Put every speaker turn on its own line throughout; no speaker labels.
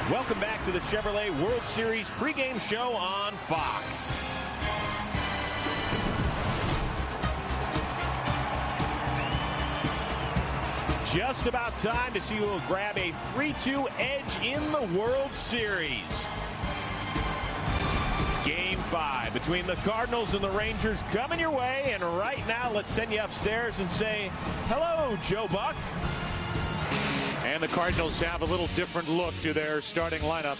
Welcome back to the Chevrolet World Series pregame show on Fox. Just about time to see who will grab a 3-2 edge in the World Series. Game 5 between the Cardinals and the Rangers coming your way. And right now, let's send you upstairs and say, hello, Joe Buck.
And the Cardinals have a little different look to their starting lineup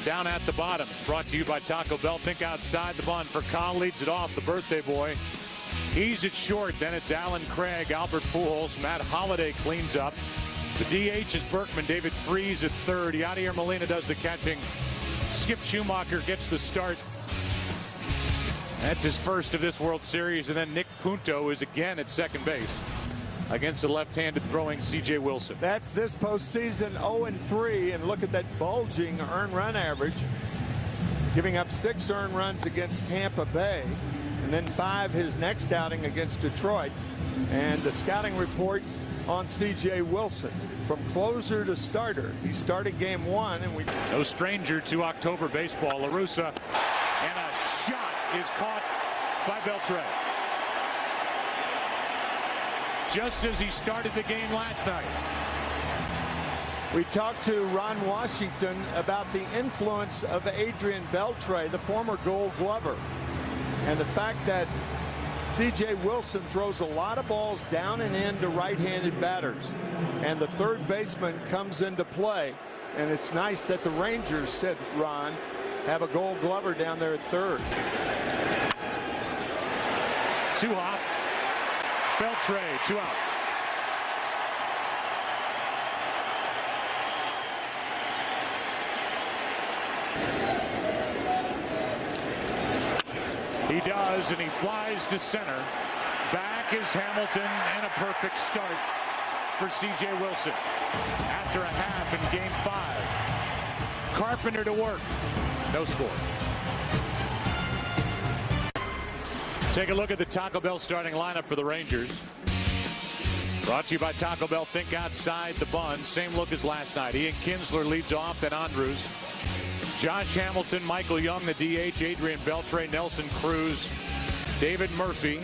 down at the bottom. It's brought to you by Taco Bell. Think outside the bun. For Kyle leads it off, the birthday boy. He's at short. Then it's Alan Craig, Albert Pujols. Matt Holliday cleans up. The DH is Berkman. David Freese at third. Yadier Molina does the catching. Skip Schumacher gets the start. That's his first of this World Series. And then Nick Punto is again at second base against the left-handed throwing C.J. Wilson.
That's this postseason 0-3, and look at that bulging earned run average, giving up 6 earned runs against Tampa Bay, and then 5 his next outing against Detroit. And the scouting report on C.J. Wilson, from closer to starter. He started game 1, and we
no stranger to October baseball. La Russa, and a shot is caught by Beltre. Just as he started the game last night.
We talked to Ron Washington about the influence of Adrian Beltre, the former Gold Glover, and the fact that C.J. Wilson throws a lot of balls down and in to right-handed batters, and the third baseman comes into play. And it's nice that the Rangers, said Ron, have a Gold Glover down there at third.
2 hops. Beltre, 2 out. He does, and he flies to center. Back is Hamilton, and a perfect start for C.J. Wilson. After a half in game 5. Carpenter to work. No score. Take a look at the Taco Bell starting lineup for the Rangers. Brought to you by Taco Bell. Think outside the bun. Same look as last night. Ian Kinsler leads off, then Andrews. Josh Hamilton, Michael Young, the DH, Adrian Beltre, Nelson Cruz, David Murphy,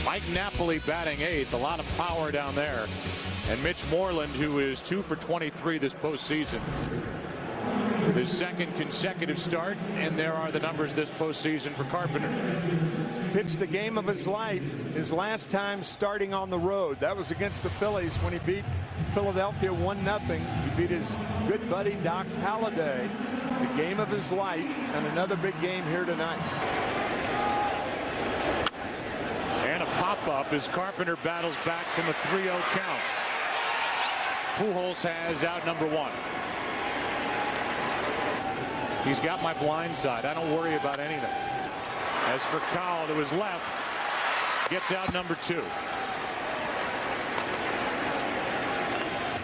Mike Napoli batting 8th. A lot of power down there. And Mitch Moreland, who is 2 for 23 this postseason. His second consecutive start, and there are the numbers this postseason for Carpenter.
Pitched the game of his life, his last time starting on the road. That was against the Phillies when he beat Philadelphia 1-0. He beat his good buddy Doc Halladay. The game of his life, and another big game here tonight.
And a pop-up as Carpenter battles back from a 3-0 count. Pujols has out number 1. He's got my blind side. I don't worry about anything. As for Kyle to his left, gets out number 2.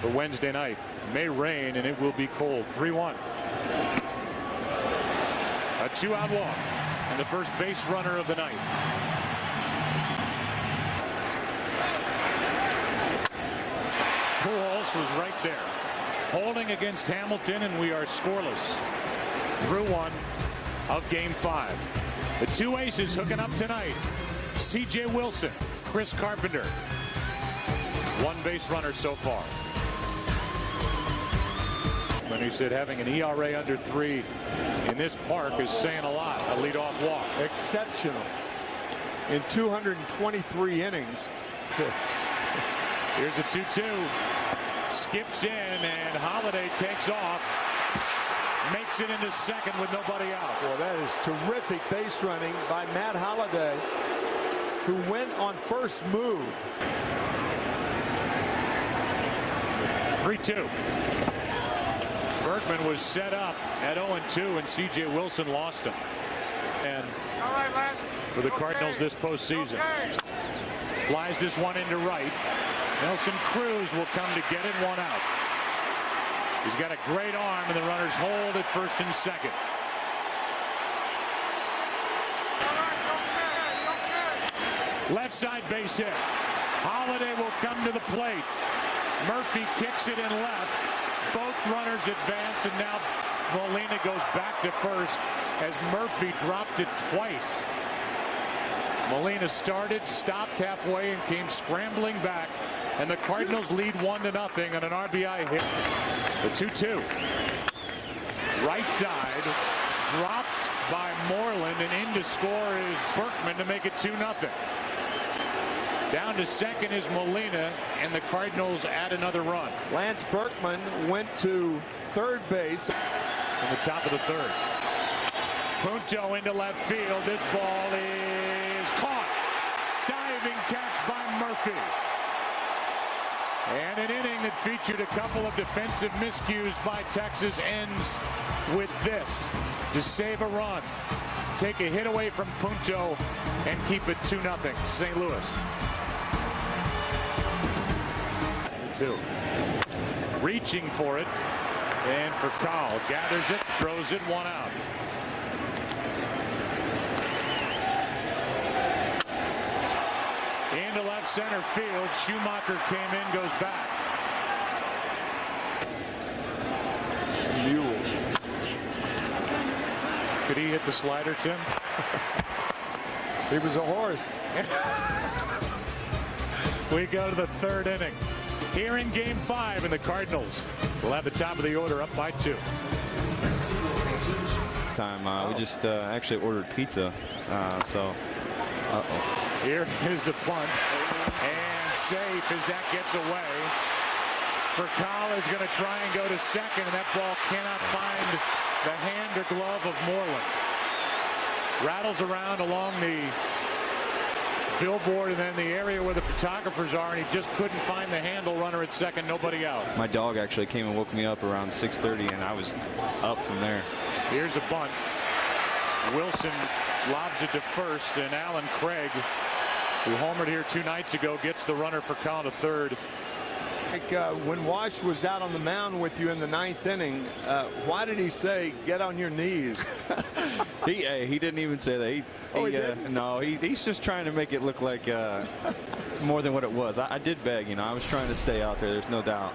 For Wednesday night, may rain and it will be cold. 3-1. A 2-out walk and the first base runner of the night. Pujols was right there, holding against Hamilton, and we are scoreless through 1 of game 5. The 2 aces hooking up tonight. C.J. Wilson, Chris Carpenter. 1 base runner so far. When he said having an ERA under 3 in this park is saying a lot. A leadoff walk.
Exceptional. In 223 innings.
Here's a 2-2. Skips in, and Holliday takes off. Makes it into second with nobody out.
Well, that is terrific base running by Matt Holliday, who went on first move.
3-2. Berkman was set up at 0-2, and C.J. Wilson lost him. And for the Cardinals this postseason. Flies this one into right. Nelson Cruz will come to get it. 1 out. He's got a great arm, and the runners hold at first and second. Left side base hit. Holliday will come to the plate. Murphy kicks it in left. Both runners advance, and now Molina goes back to first as Murphy dropped it twice. Molina started, stopped halfway, and came scrambling back. And the Cardinals lead 1-0 on an RBI hit. The 2-2. Right side. Dropped by Moreland, and in to score is Berkman to make it 2-0. Down to second is Molina, and the Cardinals add another run.
Lance Berkman went to third base.
In the top of the third. Punto into left field. This ball is caught. Diving catch by Murphy. And an inning that featured a couple of defensive miscues by Texas ends with this. To save a run, take a hit away from Punto, and keep it 2-0 St. Louis. 2. Reaching for it, and for Call, gathers it, throws it, 1 out. Into left center field, Schumacher came in, goes back.
Mule.
Could he hit the slider, Tim?
He was a horse.
We go to the third inning. Here in Game 5, and the Cardinals will have the top of the order up by 2.
We just actually ordered pizza, so
Here is a bunt, and safe as that gets away. Furcal is going to try and go to second, and that ball cannot find the hand or glove of Moreland. Rattles around along the billboard and then the area where the photographers are, and he just couldn't find the handle runner at second. Nobody out.
my dog actually came and woke me up around 6:30, and I was up from there.
Here's a bunt. Wilson lobs it to first, and Alan Craig, who homered here 2 nights ago, gets the runner for Cal to third.
Like, when Wash was out on the mound with you in the 9th inning, why did he say get on your knees?
He didn't even say that.
He didn't?
No, he's just trying to make it look like more than what it was. I did beg, I was trying to stay out there. There's no doubt,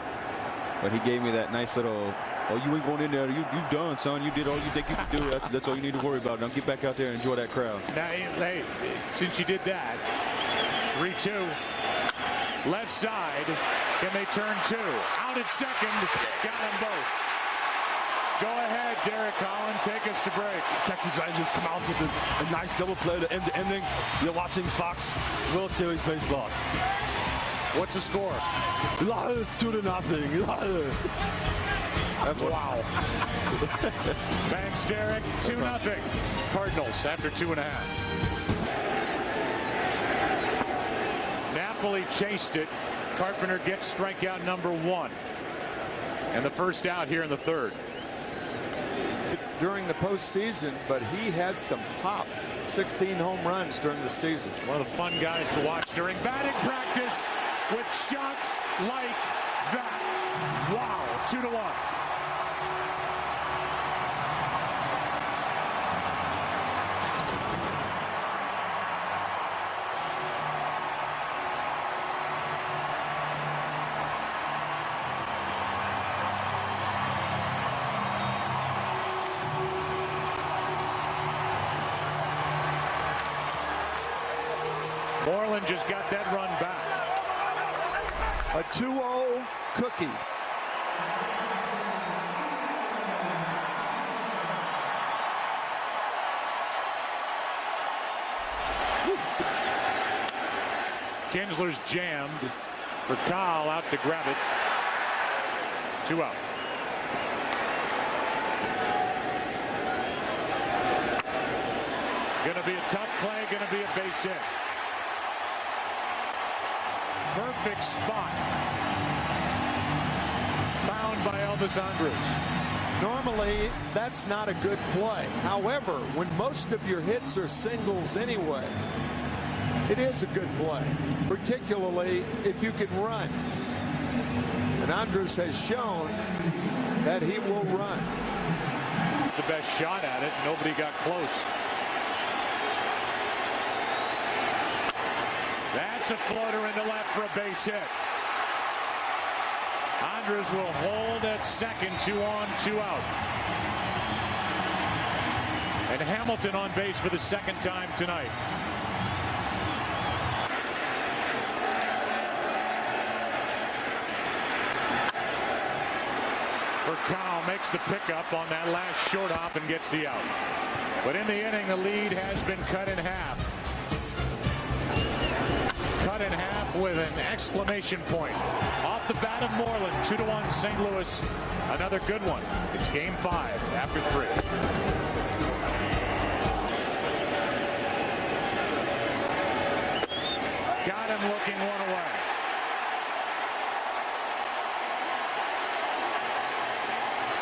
but he gave me that nice little, oh, you ain't going in there. You done, son. You did all you think you could do. That's all you need to worry about. Now get back out there and enjoy that crowd.
Now, hey, since you did that, 3-2. Left side. Can they turn 2? Out at second. Got them both. Go ahead, Derek Collin. Take us to break.
Texas Rangers come out with a nice double play to end the inning. You're watching Fox World Series baseball.
What's the score?
It's 2-0.
Wow. Thanks, Derek. 2-0. Cardinals after 2.5. Napoli chased it. Carpenter gets strikeout number 1. And the first out here in the third.
During the postseason, but he has some pop. 16 home runs during the season.
One of the fun guys to watch during batting practice with shots like that. Wow. 2-1. Moreland just got that run back.
A 2-0 cookie.
Kinsler's jammed. For Kyle out to grab it. 2 out. Gonna be a tough play, gonna be a base hit. Perfect spot. Found by Elvis Andrus.
Normally, that's not a good play. However, when most of your hits are singles anyway, it is a good play, particularly if you can run. And Andrus has shown that he will run.
The best shot at it. Nobody got close. That's a floater into left for a base hit. Andrus will hold at second, 2 on, 2 out. And Hamilton on base for the second time tonight. Kyle makes the pickup on that last short hop and gets the out. But in the inning, the lead has been cut in half. Cut in half with an exclamation point. Off the bat of Moreland, 2-1 St. Louis. Another good one. It's game 5 after 3. Got him looking one away.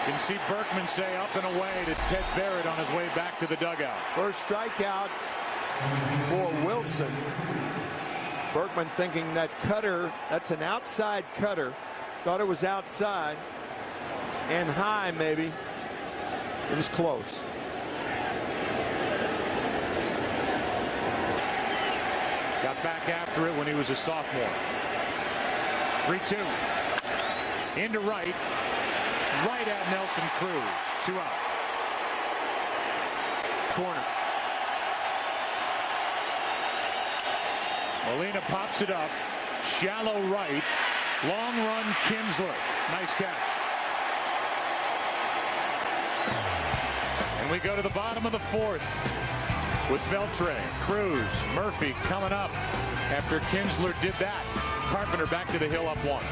You can see Berkman say up and away to Ted Barrett on his way back to the dugout.
First strikeout for Wilson. Berkman thinking that cutter, that's an outside cutter. Thought it was outside and high maybe. It was close.
Got back after it when he was a sophomore. 3-2. Into right. Right at Nelson Cruz. 2 out.
Corner.
Molina pops it up. Shallow right. Long run Kinsler. Nice catch. And we go to the bottom of the 4th with Beltre, Cruz, Murphy coming up after Kinsler did that. Carpenter back to the hill up 1.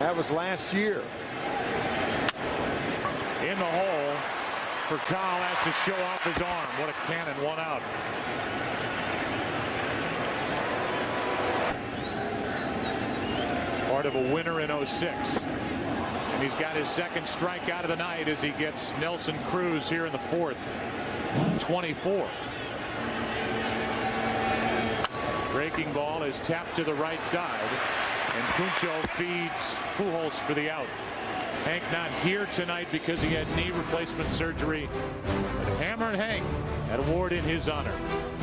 That was last year.
In the hole for Kyle, has to show off his arm. What a cannon, 1 out. Part of a winner in 06. And he's got his second strikeout of the night as he gets Nelson Cruz here in the 4th. 24. Breaking ball is tapped to the right side. And Puncho feeds Pujols for the out. Hank not here tonight because he had knee replacement surgery. But Hammer and Hank had a award in his honor.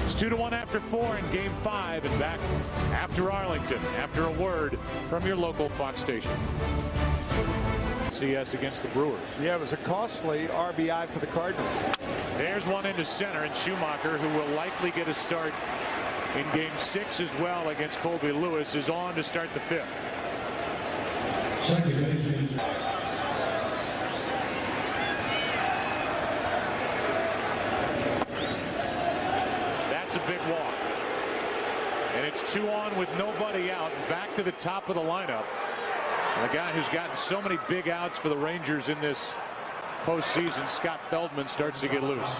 It's 2-1 after 4 in game 5 and back after Arlington after a word from your local Fox station. CS against the Brewers.
Yeah, it was a costly RBI for the Cardinals.
There's one into center, and Schumacher, who will likely get a start in game 6 as well against Colby Lewis, is on to start the 5th. That's a big walk. And it's 2 on with nobody out. Back to the top of the lineup. And the guy who's gotten so many big outs for the Rangers in this postseason, Scott Feldman, starts to get loose.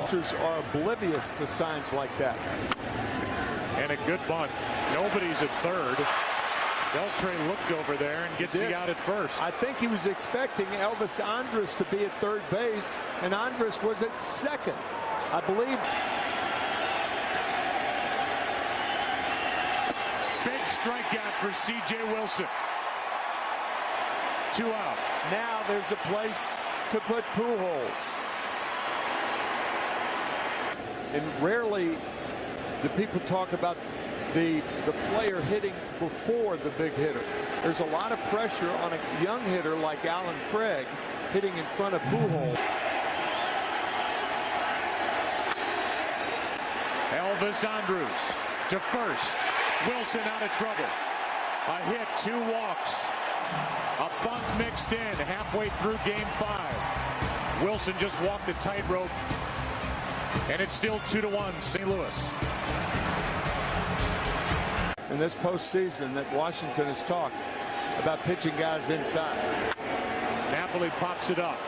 Pitchers are oblivious to signs like that.
And a good bunt. Nobody's at third. Beltre looked over there and gets the out at first.
I think he was expecting Elvis Andrus to be at third base, and Andrus was at second, I believe.
Big strikeout for C.J. Wilson. 2 out.
Now there's a place to put Pujols. And rarely do people talk about the player hitting before the big hitter. There's a lot of pressure on a young hitter like Alan Craig hitting in front of Pujols.
Elvis Andrus to first. Wilson out of trouble. A hit, 2 walks. A bunt mixed in halfway through game 5. Wilson just walked the tightrope. And it's still 2-1 St. Louis.
In this postseason that Washington has talked about pitching guys inside.
Napoli pops it up.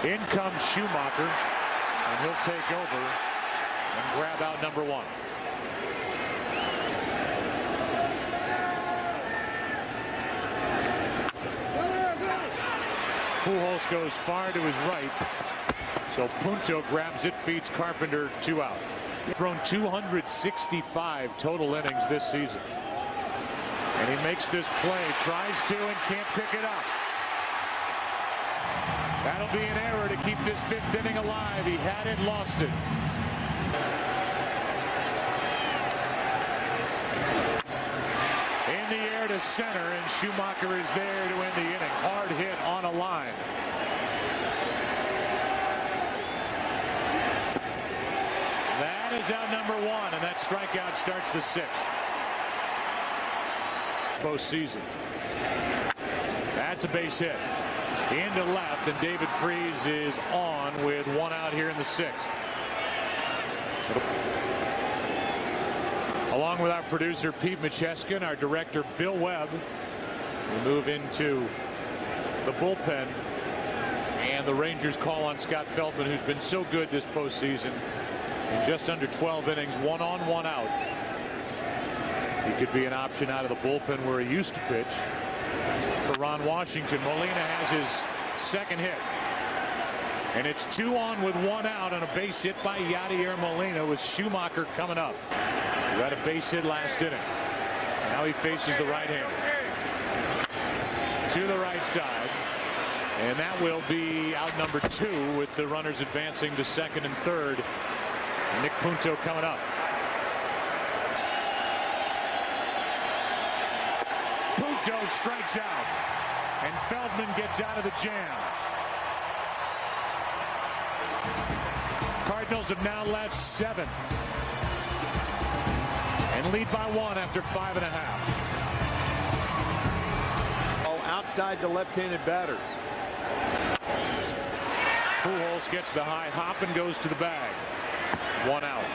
In comes Schumacher. And he'll take over and grab out number 1. Pujols goes far to his right. So Punto grabs it, feeds Carpenter, 2 out. He's thrown 265 total innings this season. And he makes this play, tries to and can't pick it up. That'll be an error to keep this 5th inning alive. He had it, lost it. there to center, and Schumacher is there to end the inning. Hard hit on a line. That is out number one, and that strikeout starts the sixth. Postseason. That's a base hit. Into left, and David Freese is on with one out here in the sixth. Along with our producer Pete Macheskin, our director Bill Webb, we move into the bullpen, and the Rangers call on Scott Feldman, who's been so good this postseason. In just under 12 innings, 1 on, 1 out. He could be an option out of the bullpen where he used to pitch. For Ron Washington, Molina has his second hit. And it's 2 on with 1 out on a base hit by Yadier Molina, with Schumacher coming up. He had a base hit last inning. Now he faces the right hand. To the right side. And that will be out number 2, with the runners advancing to second and third. Nick Punto coming up. Punto strikes out, and Feldman gets out of the jam. Cardinals have now left 7 and lead by 1 after 5.5.
Oh, outside the left-handed batters.
Pujols gets the high hop and goes to the bag. 1 out.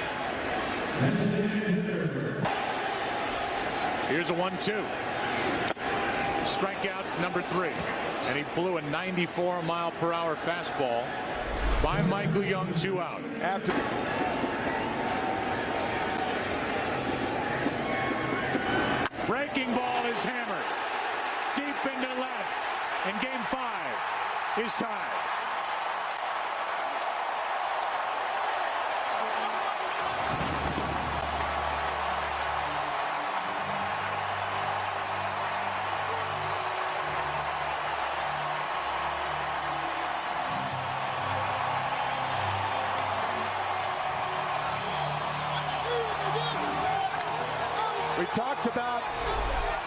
Here's a 1-2. Strikeout number 3. And he blew a 94-mile-per-hour fastball by Michael Young. 2 out.
After
breaking ball is hammered deep into left, and game 5 is tied.
we talked about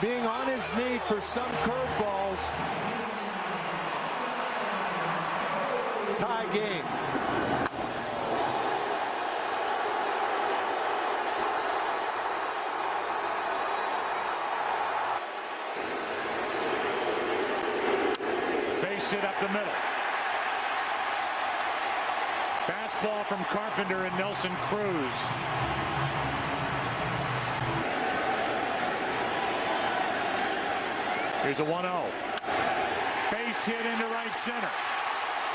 being on his knee for some curveballs. Tie game.
Base hit up the middle. Fastball from Carpenter and Nelson Cruz. Here's a 1-0. Base hit into right center.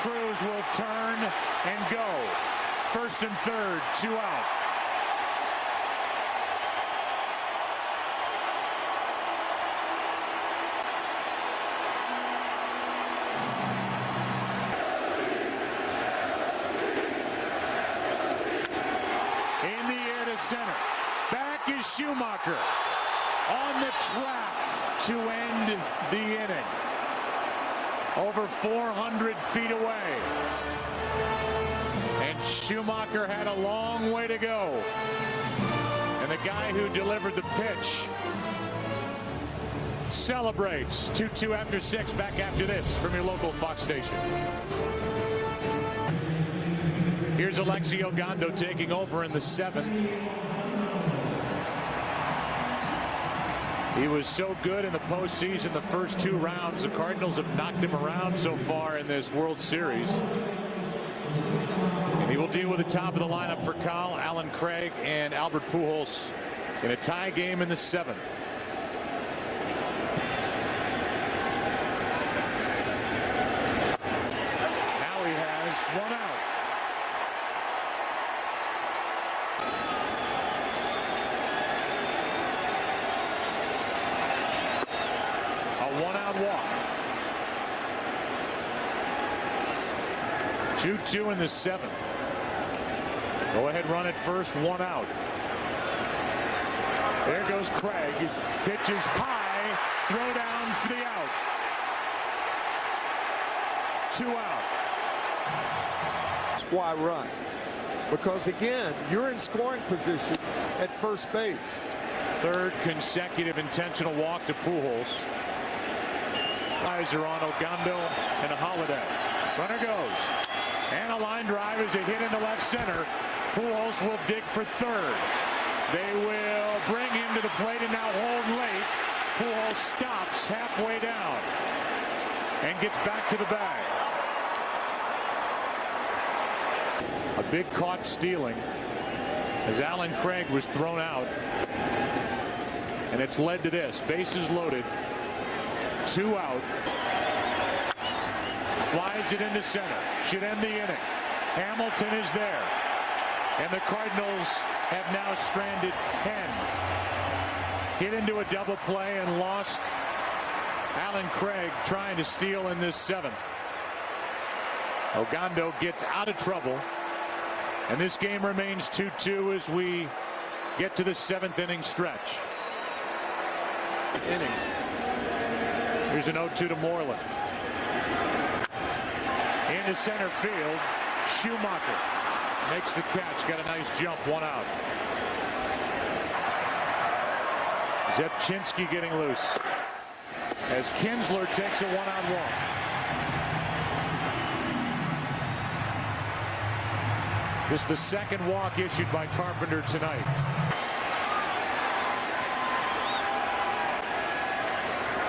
Cruz will turn and go. First and third, 2 out. In the air to center. Back is Schumacher. On the track to end the inning. Over 400 feet away. And Schumacher had a long way to go. And the guy who delivered the pitch celebrates. 2-2 after 6. Back after this from your local Fox station. Here's Alexi Ogando taking over in the 7th. He was so good in the postseason the first 2 rounds. The Cardinals have knocked him around so far in this World Series. And he will deal with the top of the lineup for Cal, Alan Craig, and Albert Pujols in a tie game in the 7th. Now he has 1 out. Walk. 2-2 in the 7th. Go ahead, run at first, 1 out. There goes Craig. Pitches high, throw down for the out. 2 out.
That's why run. Because again, you're in scoring position at first base.
Third consecutive intentional walk to Pujols. Eyes are on Ogando and a Holiday. Runner goes. And a line drive is a hit into left center. Pujols will dig for third. They will bring him to the plate and now hold late. Pujols stops halfway down and gets back to the bag. A big caught stealing as Alan Craig was thrown out. And it's led to this. Bases loaded. 2 out. Flies it into center. Should end the inning. Hamilton is there. And the Cardinals have now stranded 10. Hit into a double play and lost Alan Craig trying to steal in this 7th. Ogando gets out of trouble. And this game remains 2-2 as we get to the 7th inning stretch. Here's an 0-2 to Moreland. Into center field. Schumacher makes the catch. Got a nice jump. 1 out. Zepchinski getting loose as Kinsler takes a 1-out walk. Just the 2nd walk issued by Carpenter tonight.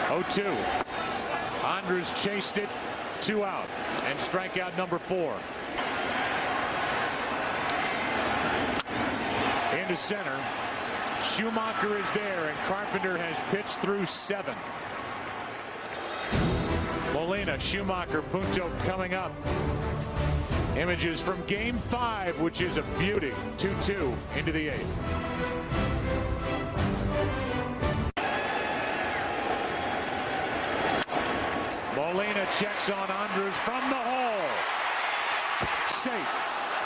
Oh, 2. Andrus chased it. 2 out. And strikeout number 4. Into center. Schumacher is there, and Carpenter has pitched through 7. Molina, Schumacher, Punto coming up. Images from Game 5, which is a beauty. 2-2 into the 8th. Molina checks on Andrus from the hole. Safe.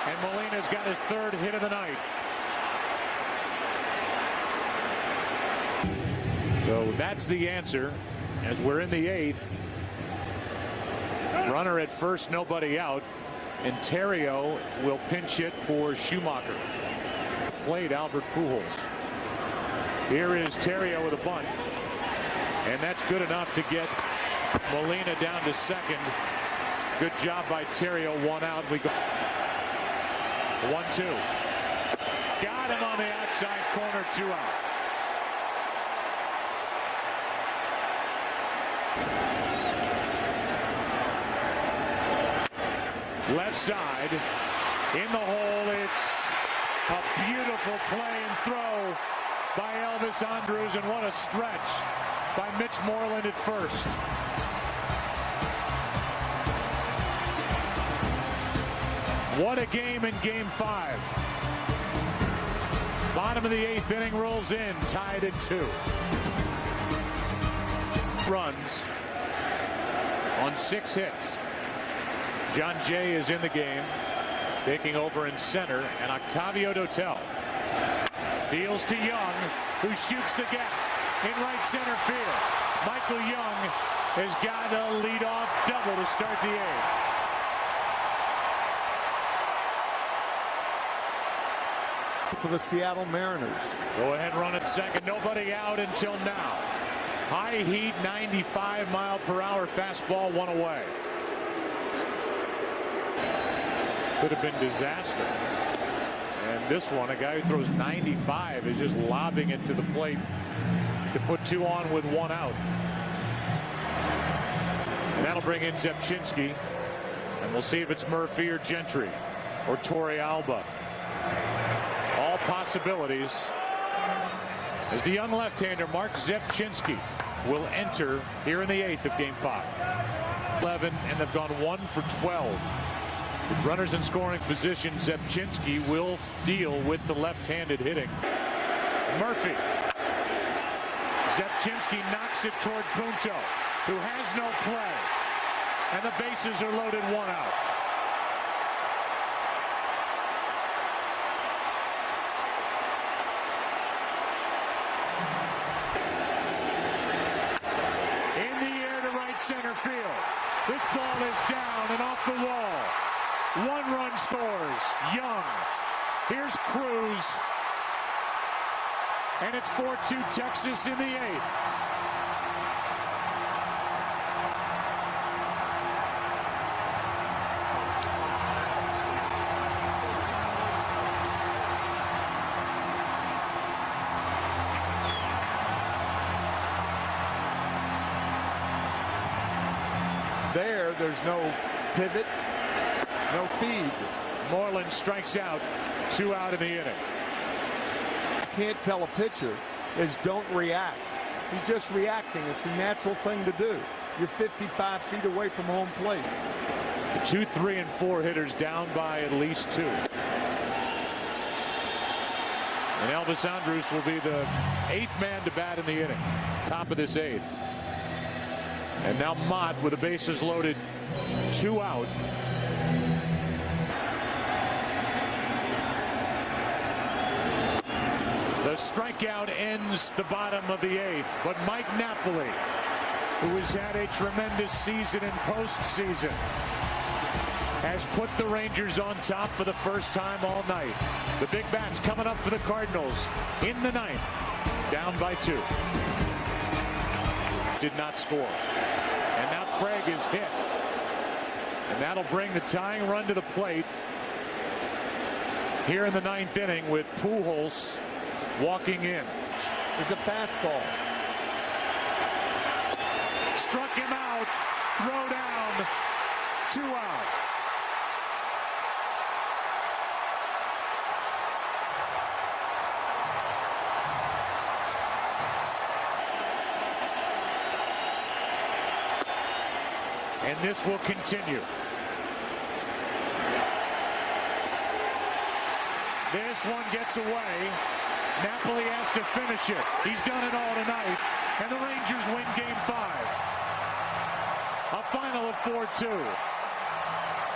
And Molina's got his 3rd hit of the night. So that's the answer as we're in the 8th. Runner at first, nobody out. And Terrio will pinch hit for Schumacher. Played Albert Pujols. Here is Terrio with a bunt. And that's good enough to get Molina down to 2nd. Good job by Terrio. 1 out. We go 1-2. Got him on the outside corner. 2 out. Left side in the hole. It's a beautiful play and throw by Elvis Andrus, and what a stretch by Mitch Moreland at first. What a game in Game 5. Bottom of the 8th inning rolls in, tied at 2. Runs on 6 hits. John Jay is in the game, taking over in center, and Octavio Dotel deals to Young, who shoots the gap in right center field. Michael Young has got a leadoff double to start the 8th.
For the Seattle Mariners.
Go ahead, run at 2nd. Nobody out until now. High heat, 95-mile-per-hour fastball, 1 away. Could have been disaster. And this one, a guy who throws 95 is just lobbing it to the plate to put 2 on with 1 out. And that'll bring in Zepchinski. And we'll see if it's Murphy or Gentry or Torre Alba. All possibilities as the young left-hander Mark Zepchinski will enter here in the 8th of Game 5. 11, and they've gone 1 for 12. With runners in scoring position, Zepchinski will deal with the left-handed hitting. Murphy. Zepchinski knocks it toward Punto, who has no play. And the bases are loaded. 1 out. In the air to right center field. This ball is down and off the wall. 1 run scores. Young. Here's Cruz. And it's 4-2 Texas in the 8th.
There's no pivot, no feed.
Moreland strikes out, 2 out in the inning.
Can't tell a pitcher is don't react. He's just reacting. It's a natural thing to do. You're 55 feet away from home plate.
2, 3, and 4 hitters down by at least 2. And Elvis Andrus will be the 8th man to bat in the inning. Top of this 8th. And now Mott with the bases loaded, 2 out. The strikeout ends the bottom of the 8th. But Mike Napoli, who has had a tremendous season in postseason, has put the Rangers on top for the first time all night. The big bats coming up for the Cardinals in the 9th. Down by 2. Did not score. And now Craig is hit. And that'll bring the tying run to the plate here in the 9th inning with Pujols walking in.
It's a fastball.
Struck him out. Throw down. 2 out. And this will continue. This one gets away. Napoli has to finish it. He's done it all tonight. And the Rangers win Game 5. A final of 4-2.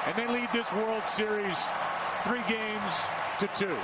And they lead this World Series 3-2.